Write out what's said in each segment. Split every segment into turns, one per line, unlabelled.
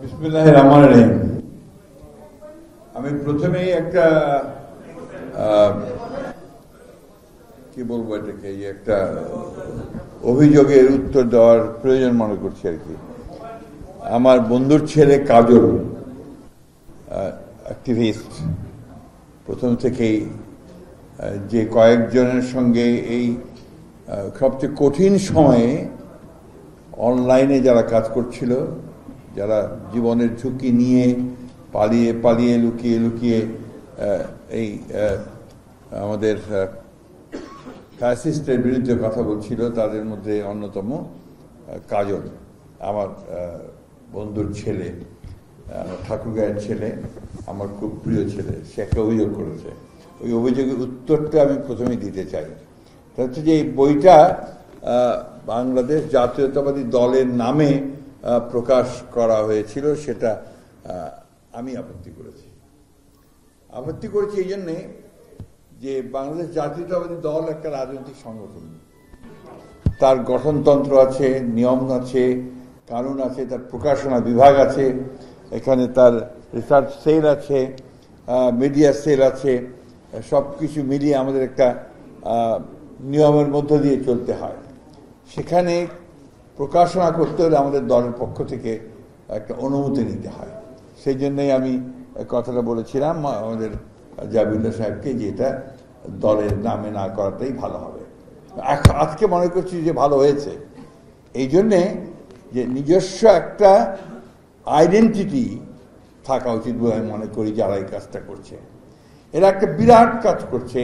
বিসমিল্লাহির রহমানির রহিম। আমি প্রথমেই একটা কি বলবো, এটাকে একটা অভিযোগের উত্তর দেওয়ার প্রয়োজন মনে করছি আর কি। আমার বন্ধুর ছেলে কাজল অ্যাক্টিভিস্ট, প্রথম থেকেই যে কয়েকজনের সঙ্গে এই সবচেয়ে কঠিন সময়ে অনলাইনে যারা কাজ করছিল, যারা জীবনের ঝুঁকি নিয়ে পালিয়ে পালিয়ে লুকিয়ে লুকিয়ে এই আমাদের ফ্যাসিস্টের বিরুদ্ধে কথা বলছিল, তাদের মধ্যে অন্যতম কাজল, আমার বন্ধুর ছেলে, ঠাকুরগাঁয়ের ছেলে, আমার খুব প্রিয় ছেলে। সে একটা অভিযোগ করেছে, ওই অভিযোগের উত্তরটা আমি প্রথমেই দিতে চাই। তা হচ্ছে যে এই বইটা বাংলাদেশ জাতীয়তাবাদী দলের নামে প্রকাশ করা হয়েছিল, সেটা আমি আপত্তি করেছি এই জন্যে যে বাংলাদেশ জাতীয়তাবাদী দল একটা রাজনৈতিক সংগঠন, তার গঠনতন্ত্র আছে, নিয়ম আছে, কানুন আছে, তার প্রকাশনা বিভাগ আছে, এখানে তার রিসার্চ সেল আছে, মিডিয়া সেল আছে, সব কিছু মিলিয়ে আমাদের একটা নিয়মের মধ্য দিয়ে চলতে হয়। সেখানে প্রকাশনা করতে হলে আমাদের দলের পক্ষ থেকে একটা অনুমতি নিতে হয়। সেই জন্যই আমি কথাটা বলেছিলাম আমাদের জাবিউল্লাহ সাহেবকে যে এটা দলের নামে না করাটাই ভালো হবে। আজকে মনে করছি যে ভালো হয়েছে, এই জন্যে যে নিজস্ব একটা আইডেন্টিটি থাকা উচিত বলে আমি মনে করি। যারা এই কাজটা করছে, এরা একটা বিরাট কাজ করছে।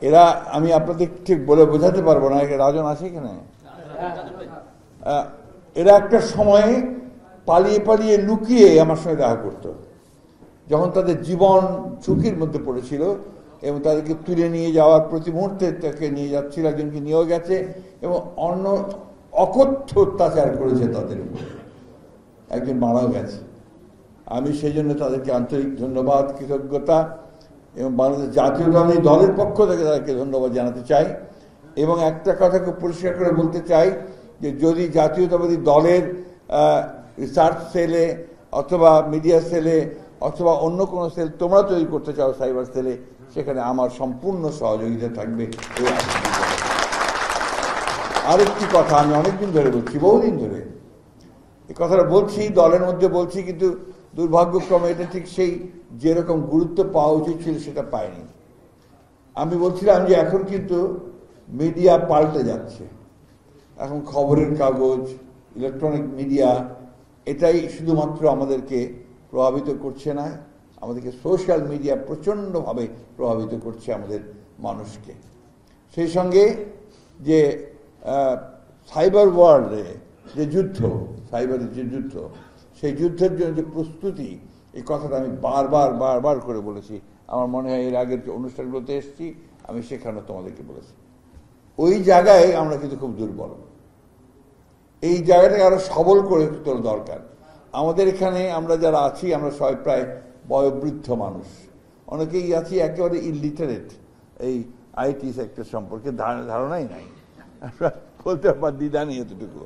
এরা আমি আপনাদের ঠিক বলে বোঝাতে পারবো না। রাজন আছে কিনা? এরা একটা সময়ে পালিয়ে পালিয়ে লুকিয়ে আমার সঙ্গে দেখা করত, যখন তাদের জীবন ঝুঁকির মধ্যে পড়েছিল, এবং তাদেরকে তুলে নিয়ে যাওয়ার প্রতি মুহূর্তে তাকে নিয়ে যাচ্ছিল, একজনকে নিয়েও গেছে, এবং অন্য অকথ্য অত্যাচার করেছে তাদের উপরে, একজন মারাও গেছে। আমি সেই জন্য তাদেরকে আন্তরিক ধন্যবাদ, কৃতজ্ঞতা এবং বাংলাদেশ জাতীয়তাবাদী দলের পক্ষ থেকে তাদেরকে ধন্যবাদ জানাতে চাই। এবং একটা কথা খুব পরিষ্কার করে বলতে চাই যে যদি জাতীয়তাবাদী দলের রিসার্চ সেলে অথবা মিডিয়া সেলে অথবা অন্য কোনো সেল তোমরা তৈরি করতে চাও, সাইবার সেলে, সেখানে আমার সম্পূর্ণ সহযোগিতা থাকবে। আরেকটি কথা আমি অনেকদিন ধরে বলছি, বহুদিন ধরে এই কথাটা বলছি, দলের মধ্যে বলছি, কিন্তু দুর্ভাগ্যক্রমে এটা ঠিক সেই যেরকম গুরুত্ব পাওয়া উচিত ছিল সেটা পায়নি। আমি বলছিলাম যে এখন কিন্তু মিডিয়া পাল্টে যাচ্ছে। এখন খবরের কাগজ, ইলেকট্রনিক মিডিয়া, এটাই শুধুমাত্র আমাদেরকে প্রভাবিত করছে না, আমাদেরকে সোশ্যাল মিডিয়া প্রচণ্ডভাবে প্রভাবিত করছে আমাদের মানুষকে। সেই সঙ্গে যে সাইবার ওয়ার্ল্ডে যে যুদ্ধ, সাইবারের যে যুদ্ধ, সেই যুদ্ধের জন্য যে প্রস্তুতি, এই কথাটা আমি বারবার করে বলেছি। আমার মনে হয় এর আগের যে অনুষ্ঠানগুলোতে এসেছি আমি সেখানে তোমাদেরকে বলেছি। ওই জায়গায় আমরা কিন্তু খুব দুর্বল। এই জায়গাটাকে আরো সবল করে তোলা দরকার। আমাদের এখানে আমরা যারা আছি, আমরা সবাই প্রায় বয়োবৃদ্ধ মানুষ, অনেকেই আছি একেবারে ইলিটারেট, এই আইটি সেক্টর সম্পর্কে ধারণাই নাই, বলতে পার দ্বিধা নেই এতটুকু।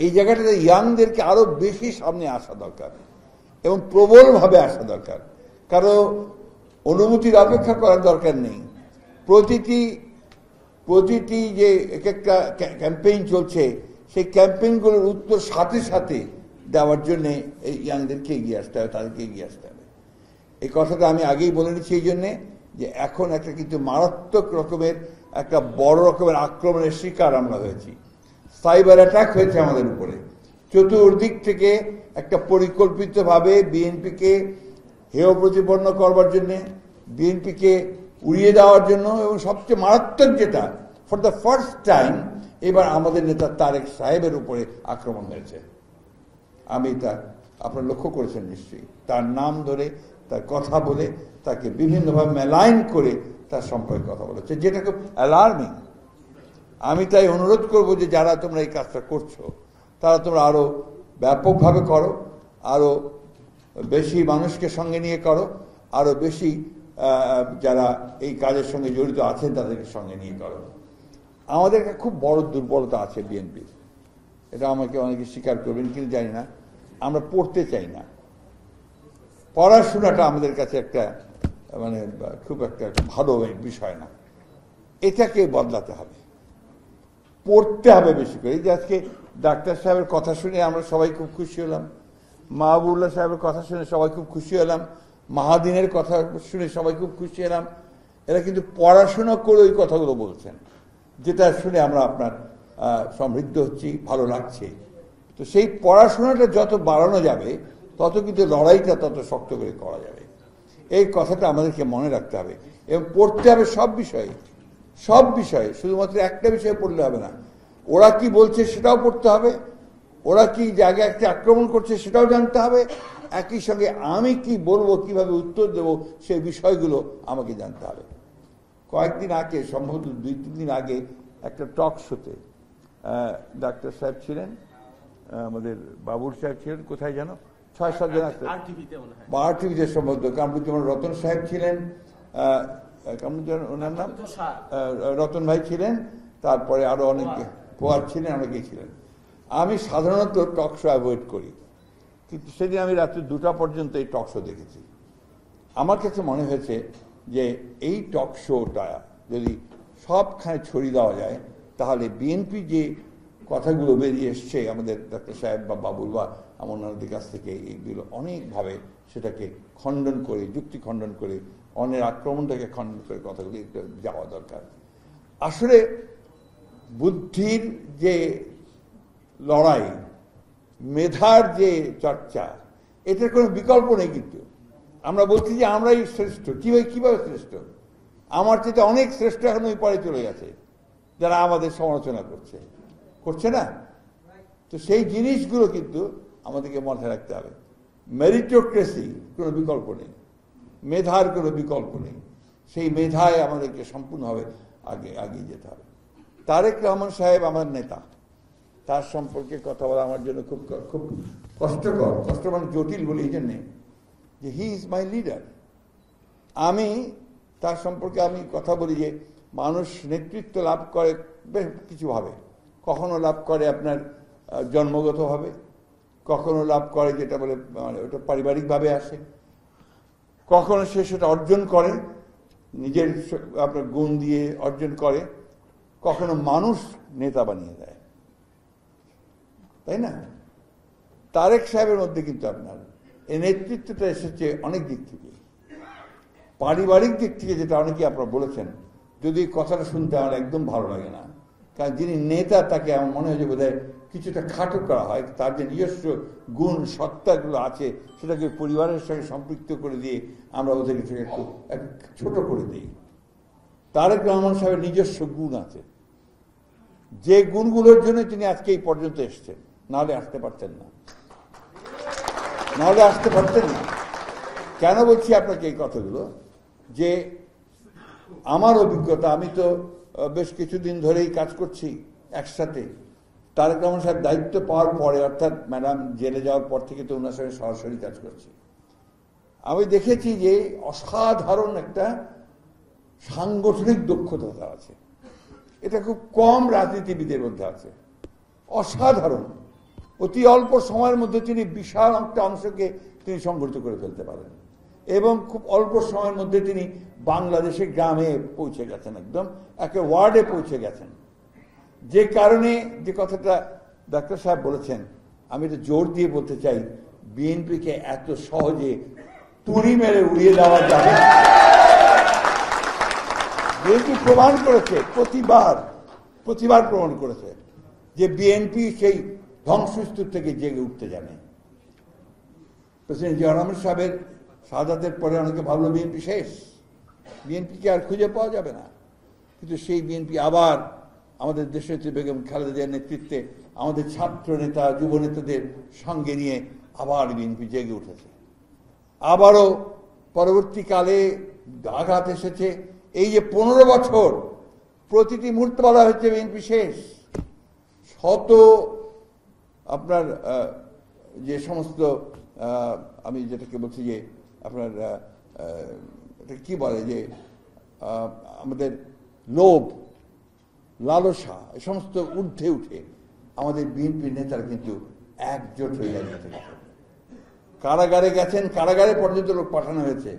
এই জায়গাটাতে ইয়াংদেরকে আরো বেশি সামনে আসা দরকার এবং প্রবলভাবে আসা দরকার। কারো অনুমতির অপেক্ষা করার দরকার নেই। প্রতিটি যে একটা ক্যাম্পেইন চলছে, সেই ক্যাম্পেইনগুলোর উত্তর সাথে সাথে দেওয়ার জন্যে এই ইয়াংদেরকে এগিয়ে আসতে হবে, তাদেরকে এগিয়ে আসতে হবে। এই কথাটা আমি আগেই বলে নিচ্ছি এই জন্যে যে এখন একটা কিন্তু মারাত্মক রকমের একটা বড় রকমের আক্রমণের শিকার আমরা হয়েছি। সাইবার অ্যাটাক হয়েছে আমাদের উপরে চতুর্দিক থেকে, একটা পরিকল্পিতভাবে বিএনপিকে হেয় প্রতিপন্ন করবার জন্য, বিএনপিকে উড়িয়ে দেওয়ার জন্য, এবং সবচেয়ে মারাত্মক যেটা, ফর দ্য ফার্স্ট টাইম এবার আমাদের নেতা তারেক সাহেবের উপরে আক্রমণ হয়েছে। আমি তা আপনারা লক্ষ্য করেছেন নিশ্চয়ই, তার নাম ধরে, তার কথা বলে, তাকে বিভিন্নভাবে মেলাইন করে তার সম্পর্কে কথা বলেছে, যেটা খুব অ্যালার্মিং। আমি তাই অনুরোধ করব যে যারা তোমরা এই কাজটা করছো, তারা তোমরা আরো ব্যাপকভাবে করো, আরো বেশি মানুষকে সঙ্গে নিয়ে করো, আরো বেশি যারা এই কাজের সঙ্গে জড়িত আছেন তাদেরকে সঙ্গে নিয়ে করো। আমাদের একটা খুব বড় দুর্বলতা আছে বিএনপির, এটা আমাকে অনেকে স্বীকার করবেন কিন্তু জানি না। আমরা পড়তে চাই না। পড়াশোনাটা আমাদের কাছে একটা মানে খুব একটা ভালো বিষয় না, এটাকে বদলাতে হবে, পড়তে হবে বেশি করে। এই যে আজকে ডাক্তার সাহেবের কথা শুনে আমরা সবাই খুব খুশি হলাম, মাহবুবুল্লাহ সাহেবের কথা শুনে সবাই খুব খুশি হলাম, মাহাদিনের কথা শুনে সবাই খুব খুশি হলাম। এরা কিন্তু পড়াশোনা করে ওই কথাগুলো বলছেন, যেটা শুনে আমরা আপনার সমৃদ্ধ হচ্ছি, ভালো লাগছে। তো সেই পড়াশোনাটা যত বাড়ানো যাবে তত কিন্তু লড়াইটা তত শক্ত করে করা যাবে। এই কথাটা আমাদেরকে মনে রাখতে হবে এবং পড়তে হবে সব বিষয়ে, সব বিষয়ে, শুধুমাত্র একটা বিষয়ে পড়লে হবে না। ওরা কি বলছে সেটাও পড়তে হবে, ওরা কি জায়গায় একটা আক্রমণ করছে সেটাও জানতে হবে, একই সঙ্গে আমি কি বলবো, কিভাবে উত্তর দেব, সেই বিষয়গুলো আমাকে জানতে হবে। কয়েকদিন আগে, সম্ভবত 2-3 দিন আগে, একটা টক শোতে ডাক্তার সাহেব ছিলেন, আমাদের বাবুল সাহেব ছিলেন, কোথায় যেন 6-7 জন আসতেন, RTV-তে সম্ভবত কামরুজ্জামান রতন সাহেব ছিলেন, ওনার নাম রতন ভাই ছিলেন, তারপরে আরো অনেকে পোয়ার ছিলেন, অনেকেই ছিলেন। আমি সাধারণত টক শো অ্যাভয়েড করি, কিন্তু সেদিন আমি রাত্রি 2টা পর্যন্ত এই টক শো দেখেছি। আমার কাছে মনে হয়েছে যে এই টক শোটা যদি সবখানে ছড়িয়ে দেওয়া যায়, তাহলে বিএনপি যে কথাগুলো বেরিয়ে এসছে আমাদের ডাক্তার সাহেব বা বাবুল বা অন্যদের কাছ থেকে, এইগুলো অনেকভাবে সেটাকে খণ্ডন করে, যুক্তি খণ্ডন করে, অন্যের আক্রমণটাকে খণ্ডন করে কথাগুলো যাওয়া দরকার। আসলে বুদ্ধির যে লড়াই, মেধার যে চর্চা, এটার কোনো বিকল্প নেই। কিন্তু আমরা বলছি যে আমরাই শ্রেষ্ঠ, কিভাবে শ্রেষ্ঠ? আমার চেয়ে অনেক শ্রেষ্ঠ এখন ওই পরে চলে গেছে, যারা আমাদের সমালোচনা করছে না। তো সেই জিনিসগুলো কিন্তু আমাদেরকে মাথায় রাখতে হবে। মেরিটোক্রেসি কোনো বিকল্প নেই, মেধার কোনো বিকল্প নেই, সেই মেধায় আমাদেরকে সম্পূর্ণভাবে এগিয়ে যেতে হবে। তারেক রহমান সাহেব আমার নেতা, তার সম্পর্কে কথা বলা আমার জন্য খুব খুব কষ্টকর, মানে জটিল বলি এই জন্যে যে হি ইজ মাই লিডার। আমি তার সম্পর্কে আমি কথা বলি যে মানুষ নেতৃত্ব লাভ করে বেশ কিছুভাবে, কখনো লাভ করে আপনার জন্মগতভাবে, কখনো লাভ করে যেটা বলে মানে ওটা পারিবারিকভাবে আসে, কখনো সে সেটা অর্জন করে নিজের আপনার গুণ দিয়ে অর্জন করে, কখনো মানুষ নেতা বানিয়ে দেয়, তাই না? তারেক সাহেবের মধ্যে কিন্তু আপনার এই নেতৃত্বটা এসেছে অনেক দিক থেকে, পারিবারিক দিক থেকে, যেটা অনেকেই আপনারা বলেছেন। যদি কথাটা শুনতে আমার একদম ভালো লাগে না, কারণ যিনি নেতা তাকে আমার মনে হয় যে বোধহয় কিছুটা খাটো করা হয়, তার যে নিজস্ব গুণ সত্তাগুলো আছে সেটাকে পরিবারের সঙ্গে সম্পৃক্ত করে দিয়ে আমরা ওদেরকে একটু ছোট করে দিই। তারেক রহমান সাহেবের নিজস্ব গুণ আছে, যে গুণগুলোর জন্য তিনি আজকে এই পর্যন্ত এসছেন, নাহলে আসতে পারতেন না। কেন বলছি আপনাকে এই কথাগুলো? যে আমার অভিজ্ঞতা, আমি তো বেশ কিছুদিন ধরেই কাজ করছি একসাথে। তারেক রহমান সাহেব দায়িত্ব পাওয়ার পরে, অর্থাৎ ম্যাডাম জেলে যাওয়ার পর থেকে তো ওনার সঙ্গে সরাসরি কাজ করছি। আমি দেখেছি যে অসাধারণ একটা সাংগঠনিক দক্ষতা আছে, এটা খুব কম রাজনীতিবিদের মধ্যে আছে। অসাধারণ, অতি অল্প সময়ের মধ্যে তিনি বিশাল একটা অংশকে তিনি সংগঠিত করে ফেলতে পারেন এবং খুব অল্প সময়ের মধ্যে তিনি বাংলাদেশের গ্রামে পৌঁছে গেছেন, একদম একটা ওয়ার্ডে পৌঁছে গেছেন। যে কারণে যে কথাটা ডাক্তার সাহেব বলেছেন, আমি এটা জোর দিয়ে বলতে চাই, বিএনপিকে এত সহজে তুড়ি মেরে উড়িয়ে দেওয়া যাবে। বিএনপি প্রমাণ করেছে, প্রতিবার প্রমাণ করেছে যে বিএনপি সেই ধ্বংসস্তূপ থেকে জেগে উঠতে জানে। প্রেসিডেন্ট জিয়া রহমান সাহেবের শাহাদাতের পরে অনেকে ভাবলো বিএনপি শেষ, বিএনপিকে আর খুঁজে পাওয়া যাবে না। কিন্তু সেই বিএনপি আবার আমাদের দেশনেত্রী বেগম খালেদা জিয়ার নেতৃত্বে আমাদের ছাত্র নেতা, যুব নেতাদের সঙ্গে নিয়ে আবার বিএনপি জেগে উঠেছে। আবারও পরবর্তীকালে আঘাত এসেছে। এই যে 15 বছর প্রতিটি মুহূর্তে বলা হচ্ছে বিএনপি শেষ, শত আপনার যে সমস্ত আমি যেটাকে বলছি যে আপনার এটা কি বলে যে আমাদের লোভ, লালসা, এই সমস্ত ঊর্ধ্বে উঠে আমাদের বিএনপির নেতারা কিন্তু একজোট হয়ে দাঁড়িয়ে থাকে। কারাগারে গেছেন, কারাগারে পর্যন্ত লোক পাঠানো হয়েছে,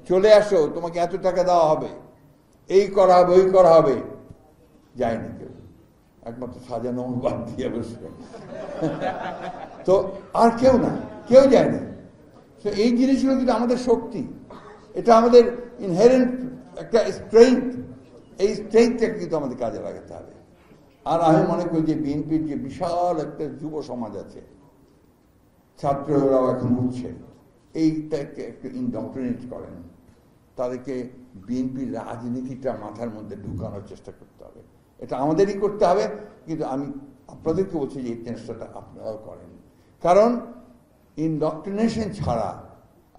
চলে আসো, তোমাকে এত টাকা দেওয়া হবে, এই করা হবে, ওই করা হবে। যায়নি কেউ, একমাত্র সাজানো বাদ দিয়ে বসবে। তো আর কেউ না, কেউ যায়নি। তো এই জিনিসগুলো কিন্তু আমাদের শক্তি, এটা আমাদের ইনহেরেন্ট একটা স্ট্রেংথ। এই স্ট্রেংথটাকে কিন্তু আমাদের কাজে লাগাতে হবে। আর আমি মনে করি যে বিএনপির যে বিশাল একটা যুব সমাজ আছে, ছাত্ররাও এখন উঠছে, এইটাকে একটু ইনডক্ট্রিনেট করেন, তাদেরকে বিএনপির রাজনীতিটা মাথার মধ্যে ঢুকানোর চেষ্টা করতে হবে। এটা আমাদেরই করতে হবে, কিন্তু আমি আপনাদেরকে বলছি যে এই চেষ্টাটা আপনারাও করেন। কারণ ইনডক্ট্রিনেশন ছাড়া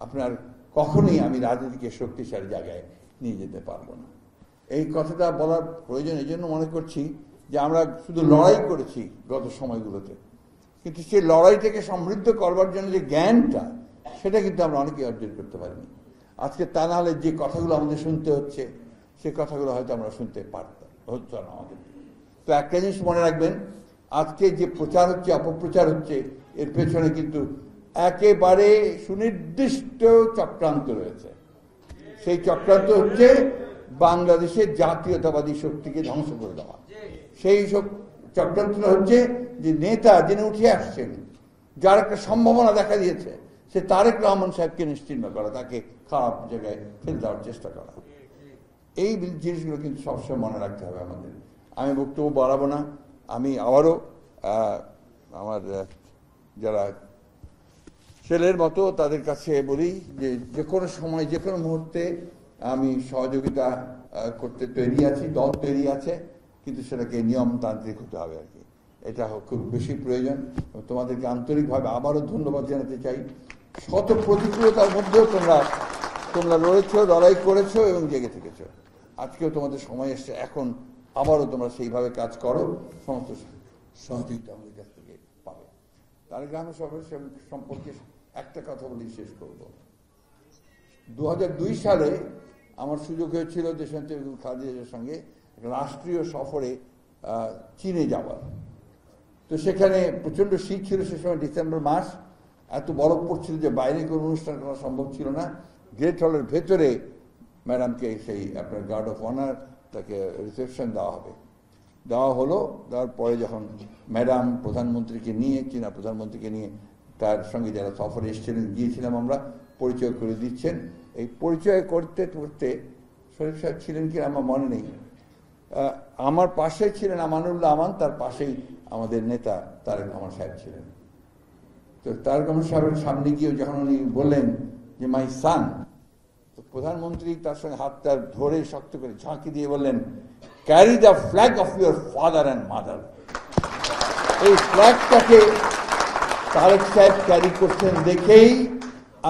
আপনার কখনোই আমি রাজনীতিকে শক্তিশালী জায়গায় নিয়ে যেতে পারবো না। এই কথাটা বলার প্রয়োজন এই জন্য মনে করছি যে আমরা শুধু লড়াই করেছি গত সময়গুলোতে, কিন্তু সেই লড়াইটাকে সমৃদ্ধ করবার জন্য যে জ্ঞানটা, সেটা কিন্তু আমরা অনেকেই অর্জন করতে পারিনি। আজকে তা না হলে যে কথাগুলো আমাদের শুনতে হচ্ছে, সে কথাগুলো হয়তো আমরা শুনতে পারতাম, হতো না আমাদের। তো একটা জিনিস মনে রাখবেন, আজকে যে প্রচার হচ্ছে, অপপ্রচার হচ্ছে, এর পেছনে কিন্তু একেবারে সুনির্দিষ্ট চক্রান্ত রয়েছে। সেই চক্রান্ত হচ্ছে বাংলাদেশের জাতীয়তাবাদী শক্তিকে ধ্বংস করে দেওয়া। সেই চক্রান্তটা হচ্ছে যে নেতা যিনি উঠে আসছেন, যার একটা সম্ভাবনা দেখা দিয়েছে, সে তারেক রহমান সাহেবকে নিশ্চিহ্ন করা, তাকে খারাপ জায়গায় ফেলে দেওয়ার চেষ্টা করা। এই জিনিসগুলো কিন্তু সবসময় মনে রাখতে হবে আমাদের। আমি বক্তব্য বাড়াবো না। আমি আবারও আমার যারা ছেলের মতো তাদের কাছে বলি যে যে কোনো সময়, যে কোনো মুহূর্তে আমি সহযোগিতা করতে তৈরি আছি, দল তৈরি আছে, কিন্তু সেটাকে নিয়মতান্ত্রিক হতে হবে আর কি। এটা খুব বেশি প্রয়োজন। তোমাদেরকে আন্তরিকভাবে আবারও ধন্যবাদ জানাতে চাই। শত প্রতিকূলতার মধ্যেও তোমরা লড়েছো, লড়াই করেছো এবং জেগে থেকেছো। আজকেও তোমাদের সময় এসছে, এখন আবারও তোমরা সেইভাবে কাজ করো, সমস্ত সহযোগিতা আমাদের কাছ থেকে পাবে। তারেক রহমান সম্পর্কে একটা কথা বলি, শেষ করব। 2002 সালে আমার সুযোগ হয়েছিল দেশনেত্রী বেগম খালেদা জিয়ার সঙ্গে রাষ্ট্রীয় সফরে চীনে যাওয়ার। তো সেখানে প্রচণ্ড শীত ছিল সে সময়, ডিসেম্বর মাস, এত বরফ পড়ছিল যে বাইরে কোনো অনুষ্ঠান করা সম্ভব ছিল না। গ্রেট হলের ভেতরে ম্যাডামকে সেই আপনার গার্ড অফ অনার, তাকে রিসেপশন দেওয়া হলো। দেওয়ার পরে যখন ম্যাডাম প্রধানমন্ত্রীকে নিয়ে, চীনা প্রধানমন্ত্রীকে নিয়ে তার সঙ্গে যারা সফরে এসেছিলেন, গিয়েছিলাম আমরা, পরিচয় করে দিচ্ছেন। এই পরিচয় করতে করতে শরীফ সাহেব ছিলেন কি আমার মনে নেই, আমার পাশে ছিলেন আমানুল্লাহ আমান, তার পাশেই আমাদের নেতা তারেক রহমান সাহেব ছিলেন। তো তারেক রহমান সাহেবের সামনে গিয়ে যখন উনি বললেন যে মাই সান, তো প্রধানমন্ত্রী তার সঙ্গে হাতটা ধরে শক্ত করে ঝাঁকি দিয়ে বললেন, carry the flag of your father and mother. এই ফ্ল্যাগটাকে তারেক সাহেব ক্যারি করছেন দেখেই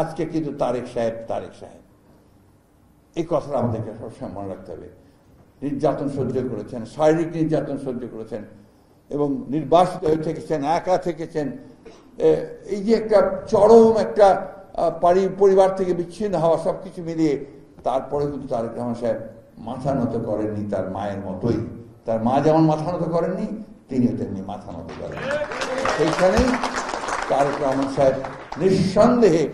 আজকে কিন্তু তারেক সাহেব। এই কথাটা আমাদেরকে সবসময় মনে রাখতে হবে। নির্যাতন সহ্য করেছেন, শারীরিক নির্যাতন সহ্য করেছেন, এবং নির্বাসিত হয়ে থেকেছেন, একা থেকেছেন। এই যে একটা চরম একটা পরিবার থেকে বিচ্ছিন্ন হওয়া, সবকিছু মিলিয়ে তারপরে কিন্তু তারেক রহমান সাহেব মাথা নত করেননি, তার মায়ের মতোই। তার মা যেমন মাথা নত করেননি, তিনিও তেমনি মাথা নত করেন। সেইখানেই তারেক রহমান সাহেব নিঃসন্দেহে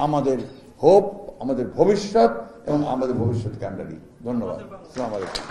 আমাদের হোপ, আমাদের ভবিষ্যৎ, এবং আমাদের ভবিষ্যৎকে আমরা দিই। ধন্যবাদ। আসসালামু আলাইকুম।